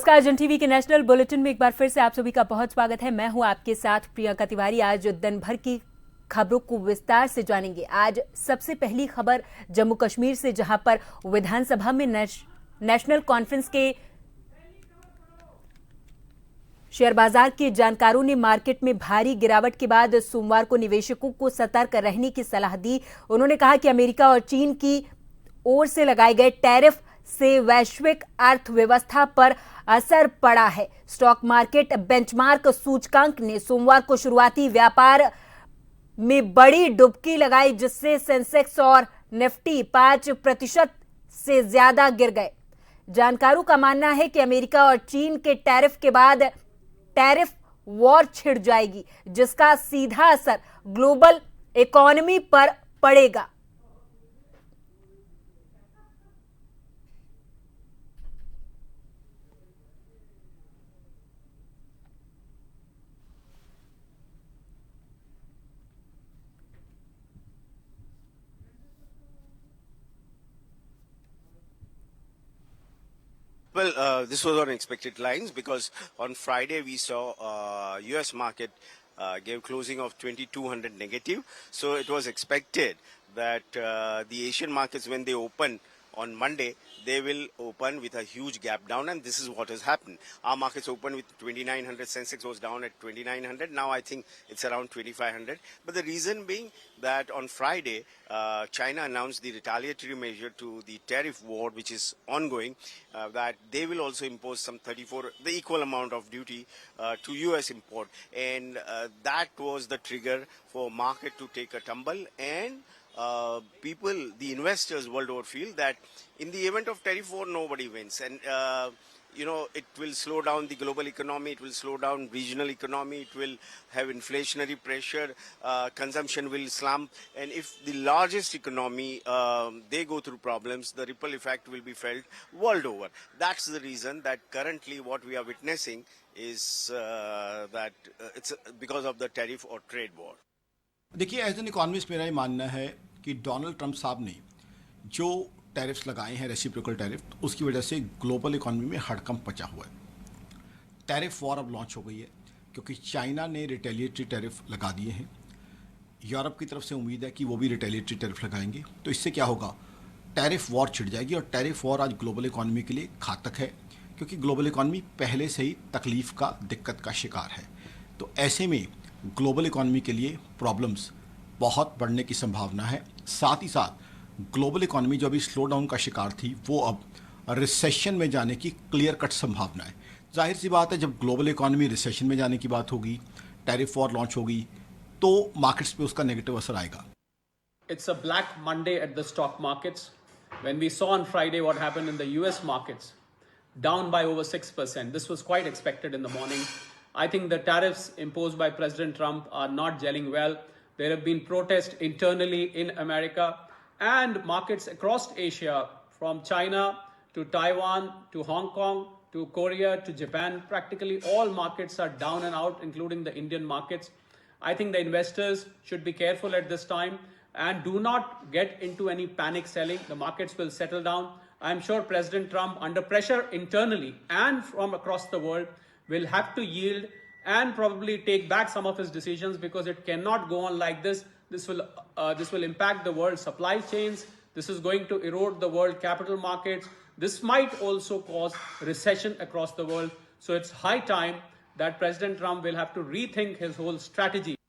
नमस्कार, जन टीवी के नेशनल बुलेटिन में एक बार फिर से आप सभी का बहुत स्वागत है। मैं हूं आपके साथ प्रियंका तिवारी। आज दिन भर की खबरों को विस्तार से जानेंगे। आज सबसे पहली खबर जम्मू कश्मीर से, जहां पर विधानसभा में नेशनल कॉन्फ्रेंस के शेयर बाजार के जानकारों ने मार्केट में भारी गिरावट के बाद सोमवार को निवेशकों को सतर्क रहने की सलाह दी। उन्होंने कहा कि अमेरिका और चीन की ओर से लगाए गए टैरिफ से वैश्विक अर्थव्यवस्था पर असर पड़ा है। स्टॉक मार्केट बेंचमार्क सूचकांक ने सोमवार को शुरुआती व्यापार में बड़ी डुबकी लगाई, जिससे सेंसेक्स और निफ्टी 5% से ज्यादा गिर गए। जानकारों का मानना है कि अमेरिका और चीन के टैरिफ के बाद टैरिफ वॉर छिड़ जाएगी, जिसका सीधा असर ग्लोबल इकोनॉमी पर पड़ेगा। Well, this was on expected lines because on Friday we saw U.S. market gave closing of 2200 negative. So it was expected that the Asian markets, when they open on Monday, they will open with a huge gap down, and this is what has happened. Our markets opened with 2900, Sensex was down at 2900. Now I think it's around 2500. But the reason being that on Friday, China announced the retaliatory measure to the tariff war, which is ongoing, that they will also impose some the equal amount of duty to US import. And that was the trigger for market to take a tumble, and people, the investors world over, feel that in the event of tariff war, nobody wins. And, it will slow down the global economy, it will slow down regional economy, it will have inflationary pressure, consumption will slump. And if the largest economy, they go through problems, the ripple effect will be felt world over. That's the reason that currently what we are witnessing is that it's because of the tariff or trade war. देखिए, as an economist मेरा ये मानना है कि Donald Trump साहब ने जो tariffs लगाए हैं, रेसिप्रोकल टैरिफ, उसकी वजह से ग्लोबल इकोनॉमी में हड़कंप मचा हुआ है। टैरिफ वॉर अब लॉन्च हो गई है क्योंकि चाइना ने रिटेलिएटरी टैरिफ लगा दिए हैं। यूरोप की तरफ से उम्मीद है कि वो भी रिटेलिएटरी टैरिफ लगाएंगे। तो इससे क्या होगा, टैरिफ वॉर छिड़ जाएगी। और टैरिफ वॉर आज ग्लोबल इकोनॉमी के लिए घातक है क्योंकि ग्लोबल इकोनॉमी पहले से ही तकलीफ का, दिक्कत का शिकार है। तो ऐसे में ग्लोबल इकोनॉमी के लिए प्रॉब्लम्स बहुत बढ़ने की संभावना है। साथ ही साथ ग्लोबल इकोनॉमी जो अभी स्लो डाउन का शिकार थी, वो अब रिसेशन में जाने की क्लियर कट संभावना है। जाहिर सी बात है, जब ग्लोबल इकोनॉमी रिसेशन में जाने की बात होगी, टैरिफ वॉर लॉन्च होगी, तो मार्केट्स पे उसका नेगेटिव असर आएगा। It's a black Monday at the stock markets. When we saw on Friday what happened in the US markets, down by over 6%. This was quite expected in the morning. I think the tariffs imposed by President Trump are not gelling well. There have been protests internally in America, and markets across Asia, from China to Taiwan to Hong Kong to Korea to Japan, practically all markets are down and out, including the Indian markets. I think the investors should be careful at this time and do not get into any panic selling. The markets will settle down. I'm sure President Trump, under pressure internally and from across the world, will have to yield and probably take back some of his decisions, because it cannot go on like this. This will impact the world supply chains. This is going to erode the world capital markets. This might also cause recession across the world. So it's high time that President Trump will have to rethink his whole strategy.